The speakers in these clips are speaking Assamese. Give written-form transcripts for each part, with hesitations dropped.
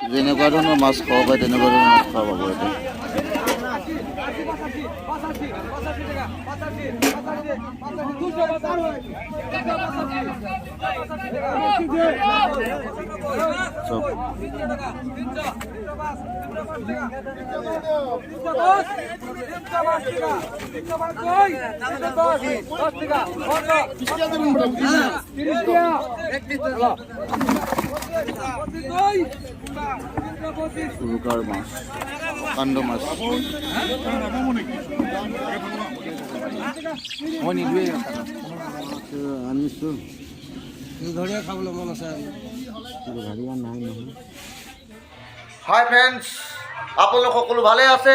যেনেকুৱা ধৰণৰ মাছ খাব পাৰে তেনেকুৱা ধৰণৰ মাছ খাব পাব ইয়াতে। উৰুকাৰ মাছ, কাণ্ড মাছ মই নিদিওঁৱেই আনিছোঁ। ধৰিয়া খাবলৈ মন আছে আৰু ধৰিয়া নাই নহয়। হাই ফ্ৰেণ্ডছ, আপোনালোক সকলো ভালে আছে?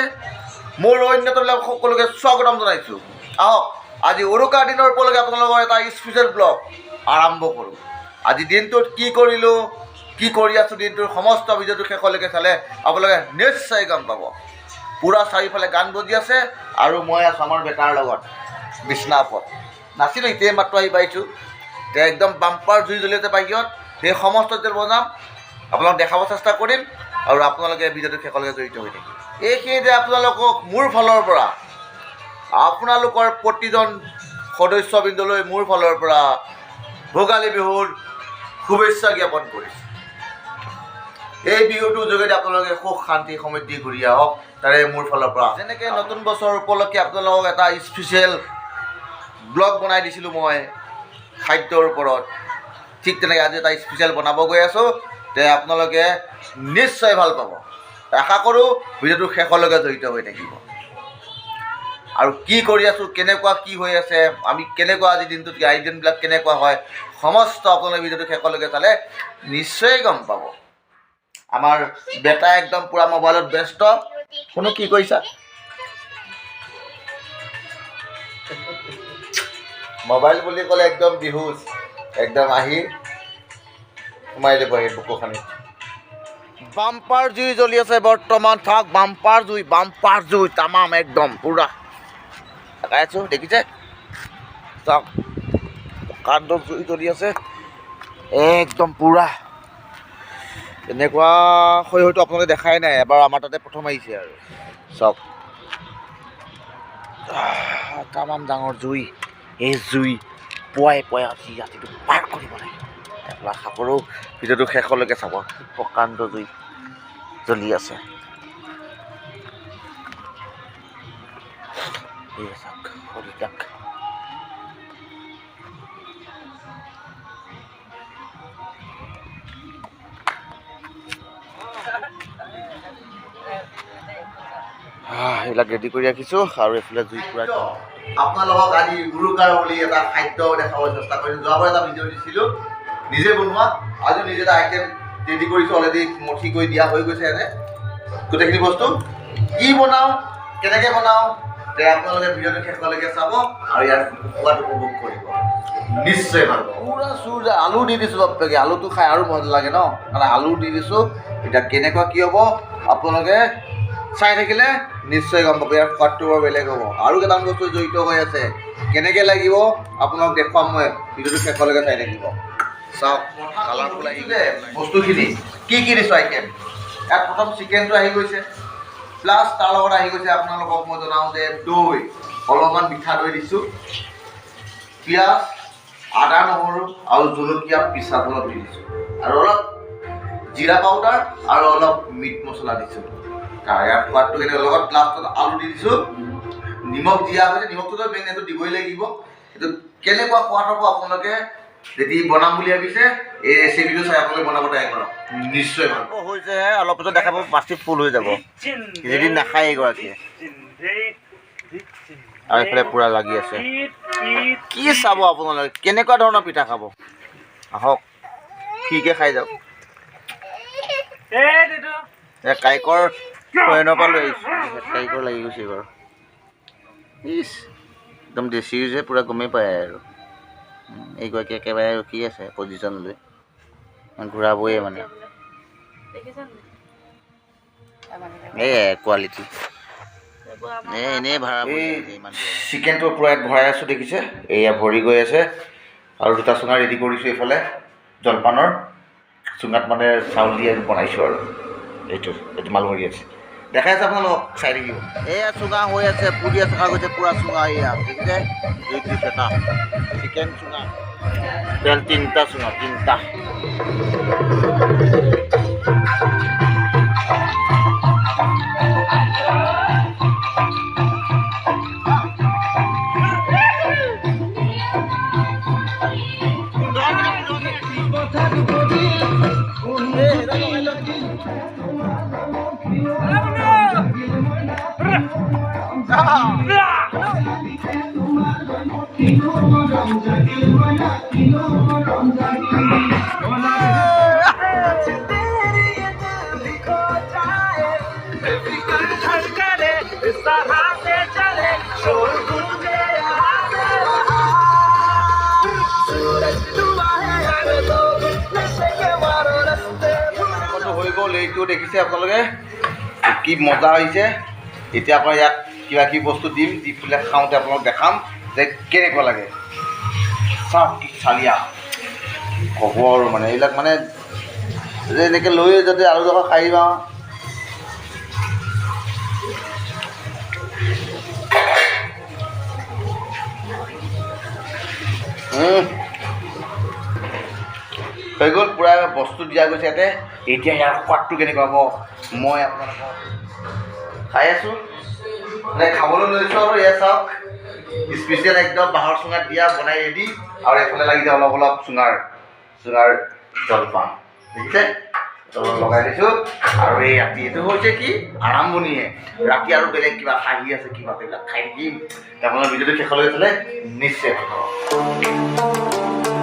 মোৰ অন্যতমবিলাক সকলোকে স্বাগতম জনাইছোঁ। আহক আজি উৰুকাৰ দিনৰ উপলক্ষে আপোনালোকৰ এটা স্পেচিয়েল ব্লগ আৰম্ভ কৰোঁ। আজি দিনটোত কি কৰিলোঁ, কি কৰি আছোঁ, দিনটোৰ সমস্ত ভিডিঅ'টো শেষলৈকে চালে আপোনালোকে নিশ্চয় গম পাব। পূৰা চাৰিওফালে গান বজি আছে আৰু মই আছোঁ আমাৰ বেটাৰ লগত বিছনা ওপৰত। নাছিলোঁ, এতিয়াই মাত্ৰ আহি পাইছোঁ। এতিয়া একদম বাম্পাৰ জুই জ্বলি আছে বাহিৰত। সেই সমস্ত যেন বনাম, আপোনালোকক দেখাব চেষ্টা কৰিম আৰু আপোনালোকে ভিডিঅ'টো শেষলৈকে জড়িত হৈ থাকিব। এইখিনিতে আপোনালোকক মোৰ ফালৰ পৰা, আপোনালোকৰ প্ৰতিজন সদস্যবৃন্দলৈ মোৰ ফালৰ পৰা ভোগালী বিহুৰ শুভেচ্ছা জ্ঞাপন কৰিছোঁ। এই বিহুটোৰ যোগেদি আপোনালোকে সুখ শান্তি সমৃদ্ধি ঘূৰি আহক, তাৰে মোৰ ফালৰ পৰা। যেনেকৈ নতুন বছৰ উপলক্ষে আপোনালোকক এটা স্পেচিয়েল ব্লগ বনাই দিছিলোঁ মই খাদ্যৰ ওপৰত, ঠিক তেনেকৈ আজি এটা স্পেচিয়েল বনাব গৈ আছোঁ। তে আপোনালোকে নিশ্চয় ভাল পাব। আশা কৰোঁ ভিডিঅ'টো শেষলৈকে জড়িত হৈ থাকিব। আৰু কি কৰি আছোঁ, কেনেকুৱা কি হৈ আছে, আমি কেনেকুৱা আজি দিনটোত আয়োজনবিলাক কেনেকুৱা হয়, সমস্ত আপোনালোকে ভিডিঅ'টো শেষলৈকে চালে নিশ্চয় গম পাব। আমাৰ বেটা একদম পূৰা মোবাইলত ব্যস্ত। শুনো কি কৰিছা? মোবাইল বুলি ক'লে একদম বিহুজ, একদম আহি সোমাই দিব সেই বুকুখানিত। বাম্পাৰ জুই জ্বলি আছে বৰ্তমান। থাক বাম্পাৰ জুই তামাম একদম পূৰা লগাই আছোঁ, দেখিছে? চাওক কাণ্ড জুই জ্বলি আছে একদম পূৰা। এনেকুৱা হয়তো আপোনালোকে দেখাই নাই, এবাৰ আমাৰ তাতে প্ৰথম আহিছে আৰু চাওক তামাম ডাঙৰ জুই। এই জুই পুৱাই আজি ৰাতিটো পাৰ কৰিব লাগে। আশা কৰোঁ ভিডিঅ'টো শেষলৈকে চাব। প্ৰকাণ্ড জুই জ্বলি আছে। এইবিলাক ৰেডি কৰি ৰাখিছোঁ আৰু এইফালে জুই পুৰা। আপোনালোকক আজি উৰুকাৰ বুলি এটা খাদ্য দেখাবলৈ চেষ্টা কৰিছোঁ। যোৱাবাৰ এটা ভিডিঅ' দিছিলোঁ নিজে বনোৱা, আজি নিজে এটা আইটেম ৰেডি কৰিছোঁ। অলৰেডি মঠি কৰি দিয়া হৈ গৈছে। এনে গোটেইখিনি বস্তু কি বনাওঁ, কেনেকৈ বনাওঁ, তে আপোনালোকে ভিডিঅ'টো শেষলৈকে চাব আৰু ইয়াৰ সোৱাদ উপভোগ কৰিব। নিশ্চয় ভাল পাব। পূৰা চুৰ যায়। আলু দি দিছোঁ বাপেকে, আলুটো খাই আৰু মজা লাগে ন, কাৰণে আলু দি দিছোঁ। এতিয়া কেনেকুৱা কি হ'ব আপোনালোকে চাই থাকিলে নিশ্চয় গম পাব। ইয়াৰ সোৱাদটো বৰ বেলেগ হ'ব। আৰু কেইটামান বস্তু জড়িত হৈ আছে, কেনেকৈ লাগিব আপোনালোক দেখুৱাম মই, ভিডিঅ'টো শেষলৈকে চাই থাকিব। চাওক কালাৰফুল আহিছে বস্তুখিনি। কি দিছোঁ আইটেম, ইয়াত প্ৰথম চিকেনটো আহি গৈছে, প্লাছ তাৰ লগত আহি গৈছে আপোনালোকক মই জনাওঁ যে দৈ, অলপমান মিঠা দৈ দিছোঁ, পিঁয়াজ, আদা নহৰু আৰু জলকীয়া পিছা অলপ দি দিছোঁ, আৰু অলপ জিৰা পাউডাৰ আৰু অলপ মিট মছলা দিছোঁ। ইয়াৰ সোৱাদটো কেনেকৈ, লগত লাষ্টত আলু দি দিছোঁ, নিমখ দিয়া হৈছে। নিমখটোতো মেইন, এইটো দিবই লাগিব। এইটো কেনেকুৱা সোৱাদ হ'ব আপোনালোকে যদি বনাম বুলি ভাবিছে এই ৰেচিপিটো চাই আপোনালোকে বনাব ট্ৰাই কৰক, নিশ্চয় ভাল হৈছেহে। অলপ পিছত দেখাব বাচি ফুল হৈ যাব যদি নাখায় এগৰাকীয়ে। আৰু এইফালে পূৰা লাগি আছে। কি চাব আপোনালোকে, কেনেকুৱা ধৰণৰ পিঠা খাব, আহক ঠিকে খাই যাওক। কাইকৰ ফৰেনৰ পৰা লৈ আহিছোঁ, কাইকৰ লাগি গৈছে এইবাৰ। ইছ একদম দেশী হৈছে, পূৰা গমেই পায় আৰু এইগৰাকী একেবাৰে ৰখি আছে পজিশ্যন লৈ, ঘূৰাবয়ে মানে। এয়াই কোৱালিটি। এনেই ভাড়া চিকেনটো পূৰা ইয়াত ভৰাই আছোঁ, দেখিছে? এয়া ভৰি গৈ আছে। আৰু দুটা চুঙা ৰেডি কৰিছোঁ এইফালে জলপানৰ চুঙাত, মানে চাউল দিয়ে বনাইছোঁ আৰু এইটো মালমৰি আছে দেখাই আছে আপোনালোকক চাই থাকিব এয়া চুঙা হৈ আছে পুৰি থকা গৈছে পূৰা চুঙা এয়া দেখিছে জুইত দিছে এটা চিকেন চুঙা তেল 3টা চুঙা 3টা হৈ গ'ল এইটো দেখিছে আপোনালোকে কি মজা হৈছে এতিয়া আপোনাৰ ইয়াত কিবা কিবি বস্তু দিম দি পেলাই খাওঁতে আপোনালোক দেখাম যে কেনেকুৱা লাগে চাওক কি চালিয়া ক'ব আৰু মানে এইবিলাক মানে যে এনেকৈ লৈ যাতে আলু টকা খাই যাওঁ হৈ গ'ল পূৰা বস্তু দিয়া গৈছে ইয়াতে এতিয়া ইয়াৰ সোৱাদটো কেনেকুৱা হ'ব মই আপোনালোকক খাই আছোঁ মানে খাবলৈ লৈছোঁ আৰু এয়া চাওক স্পেচিয়েল একদম বাঁহৰ চুঙাত দিয়া বনাই ৰেডি আৰু এইফালে লাগিছে অলপ অলপ চুঙাৰ জলপান দেখিছে লগাই দিছোঁ আৰু এই ৰাতি এইটো হৈছে কি আৰম্ভণিয়ে ৰাতি আৰু বেলেগ কিবা খাহি আছে কিবা এইবিলাক খাই থাকিম আপোনালোকৰ ভিডিঅ'টো শেষলৈ চালে নিশ্চয় ভাল হ'ব